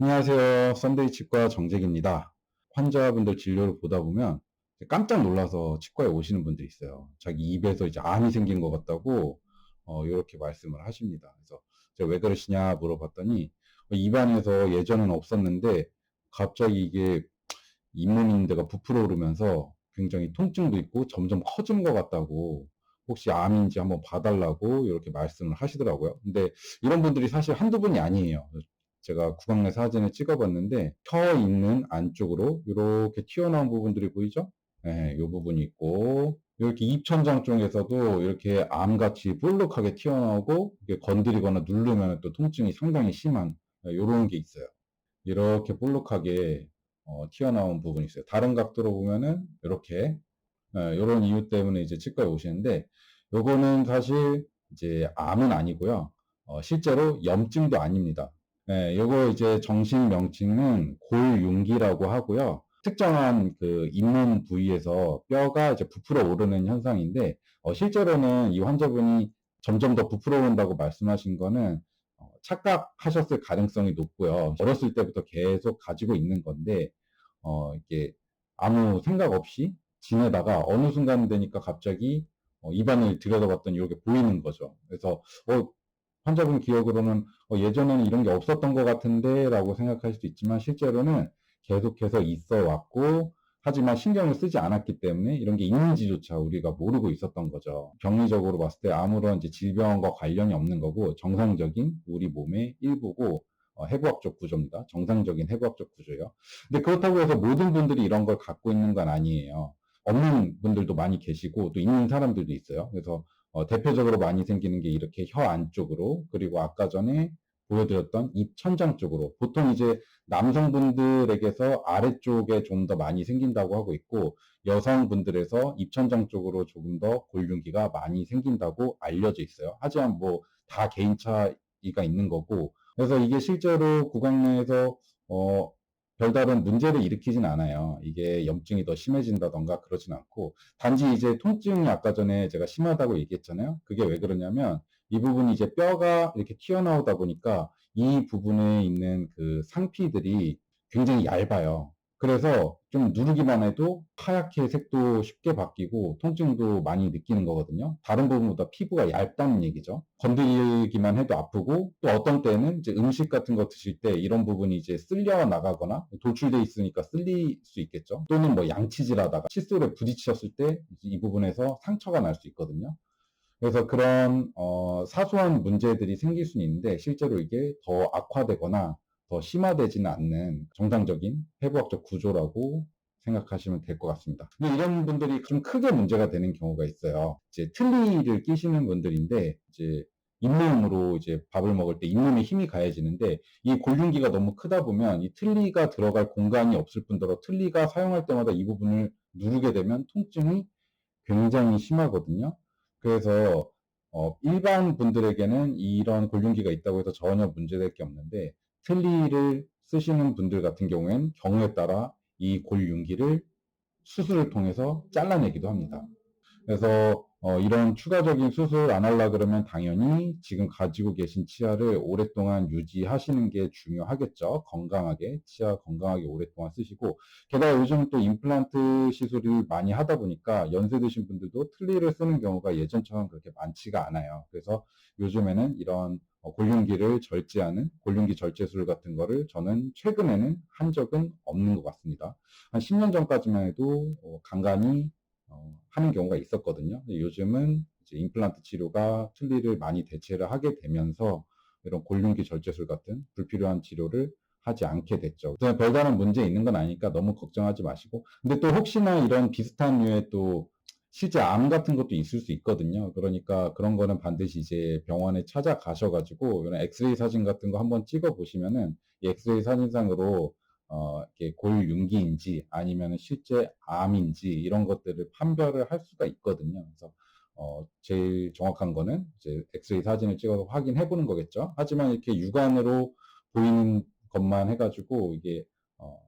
안녕하세요. 썬데이 치과 정재기입니다. 환자분들 진료를 보다 보면 깜짝 놀라서 치과에 오시는 분들이 있어요. 자기 입에서 이제 암이 생긴 것 같다고 이렇게 말씀을 하십니다. 그래서 제가 왜 그러시냐 물어봤더니 입안에서 예전에는 없었는데 갑자기 이게 잇몸 있는 데가 부풀어 오르면서 굉장히 통증도 있고 점점 커지는 것 같다고, 혹시 암인지 한번 봐달라고 이렇게 말씀을 하시더라고요. 근데 이런 분들이 사실 한두 분이 아니에요. 제가 구강내 사진을 찍어봤는데 혀 있는 안쪽으로 이렇게 튀어나온 부분들이 보이죠? 네, 이 부분이 있고, 이렇게 입천장 쪽에서도 이렇게 암같이 볼록하게 튀어나오고, 이게 건드리거나 누르면 또 통증이 상당히 심한 이런 게 있어요. 이렇게 볼록하게 튀어나온 부분이 있어요. 다른 각도로 보면은 이렇게 이런 이유 때문에 이제 치과에 오시는데, 요거는 사실 이제 암은 아니고요. 실제로 염증도 아닙니다. 요거 이제 정식 명칭은 골윤기라고 하고요. 특정한 그 잇몸 부위에서 뼈가 이제 부풀어 오르는 현상인데, 실제로는 이 환자분이 점점 더 부풀어 오른다고 말씀하신 거는 착각하셨을 가능성이 높고요. 어렸을 때부터 계속 가지고 있는 건데, 이게 아무 생각 없이 지내다가 어느 순간 되니까 갑자기 입안을 들여다봤더니 이렇게 보이는 거죠. 그래서 환자분 기억으로는 예전에는 이런 게 없었던 것 같은데 라고 생각할 수도 있지만, 실제로는 계속해서 있어 왔고, 하지만 신경을 쓰지 않았기 때문에 이런 게 있는지조차 우리가 모르고 있었던 거죠. 병리적으로 봤을 때 아무런 이제 질병과 관련이 없는 거고, 정상적인 우리 몸의 일부고, 해부학적 구조입니다. 정상적인 해부학적 구조예요. 근데 그렇다고 해서 모든 분들이 이런 걸 갖고 있는 건 아니에요. 없는 분들도 많이 계시고 또 있는 사람들도 있어요. 그래서 대표적으로 많이 생기는 게 이렇게 혀 안쪽으로, 그리고 아까 전에 보여드렸던 입 천장 쪽으로, 보통 이제 남성분들에게서 아래쪽에 좀 더 많이 생긴다고 하고 있고, 여성분들에서 입천장 쪽으로 조금 더 골륜기가 많이 생긴다고 알려져 있어요. 하지만 뭐 다 개인 차이가 있는 거고, 그래서 이게 실제로 구강내에서 별다른 문제를 일으키진 않아요. 이게 염증이 더 심해진다던가 그러진 않고, 단지 이제 통증이 아까 전에 제가 심하다고 얘기했잖아요. 그게 왜 그러냐면 이 부분이 이제 뼈가 이렇게 튀어나오다 보니까 이 부분에 있는 그 상피들이 굉장히 얇아요. 그래서 좀 누르기만 해도 하얗게 색도 쉽게 바뀌고 통증도 많이 느끼는 거거든요. 다른 부분보다 피부가 얇다는 얘기죠. 건드리기만 해도 아프고, 또 어떤 때는 이제 음식 같은 거 드실 때 이런 부분이 이제 쓸려 나가거나 돌출돼 있으니까 쓸릴 수 있겠죠. 또는 뭐 양치질 하다가 칫솔에 부딪혔을 때 이 부분에서 상처가 날 수 있거든요. 그래서 그런 사소한 문제들이 생길 수는 있는데, 실제로 이게 더 악화되거나 더 심화되지는 않는 정상적인 해부학적 구조라고 생각하시면 될 것 같습니다. 근데 이런 분들이 좀 크게 문제가 되는 경우가 있어요. 이제 틀니를 끼시는 분들인데, 이제 잇몸으로 이제 밥을 먹을 때 잇몸에 힘이 가해지는데, 이 골륜기가 너무 크다 보면 이 틀니가 들어갈 공간이 없을 뿐더러 틀니가 사용할 때마다 이 부분을 누르게 되면 통증이 굉장히 심하거든요. 그래서 일반 분들에게는 이런 골륜기가 있다고 해서 전혀 문제될 게 없는데, 틀니를 쓰시는 분들 같은 경우엔 경우에 따라 이 골륜기를 수술을 통해서 잘라내기도 합니다. 그래서 이런 추가적인 수술 안 하려 그러면 당연히 지금 가지고 계신 치아를 오랫동안 유지하시는 게 중요하겠죠. 건강하게, 치아 건강하게 오랫동안 쓰시고, 게다가 요즘 또 임플란트 시술을 많이 하다 보니까 연세 드신 분들도 틀니를 쓰는 경우가 예전처럼 그렇게 많지가 않아요. 그래서 요즘에는 이런 골륜기를 절제하는 골륜기 절제술 같은 거를 저는 최근에는 한 적은 없는 것 같습니다. 한 10년 전까지만 해도 간간히 하는 경우가 있었거든요. 요즘은 이제 임플란트 치료가 틀니를 많이 대체를 하게 되면서 이런 골륜기 절제술 같은 불필요한 치료를 하지 않게 됐죠. 그냥 별다른 문제 있는 건 아니니까 너무 걱정하지 마시고. 근데 또 혹시나 이런 비슷한 류의 또 실제 암 같은 것도 있을 수 있거든요. 그러니까 그런 거는 반드시 이제 병원에 찾아가셔가지고 이런 엑스레이 사진 같은 거 한번 찍어 보시면은, 이 엑스레이 사진상으로 이렇게 골윤기인지 아니면 실제 암인지 이런 것들을 판별을 할 수가 있거든요. 그래서 제일 정확한 거는 이제 엑스레이 사진을 찍어서 확인해 보는 거겠죠. 하지만 이렇게 육안으로 보이는 것만 해가지고 이게 어,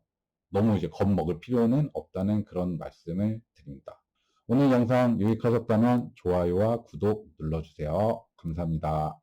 너무 이제 겁먹을 필요는 없다는 그런 말씀을 드립니다. 오늘 영상 유익하셨다면 좋아요와 구독 눌러주세요. 감사합니다.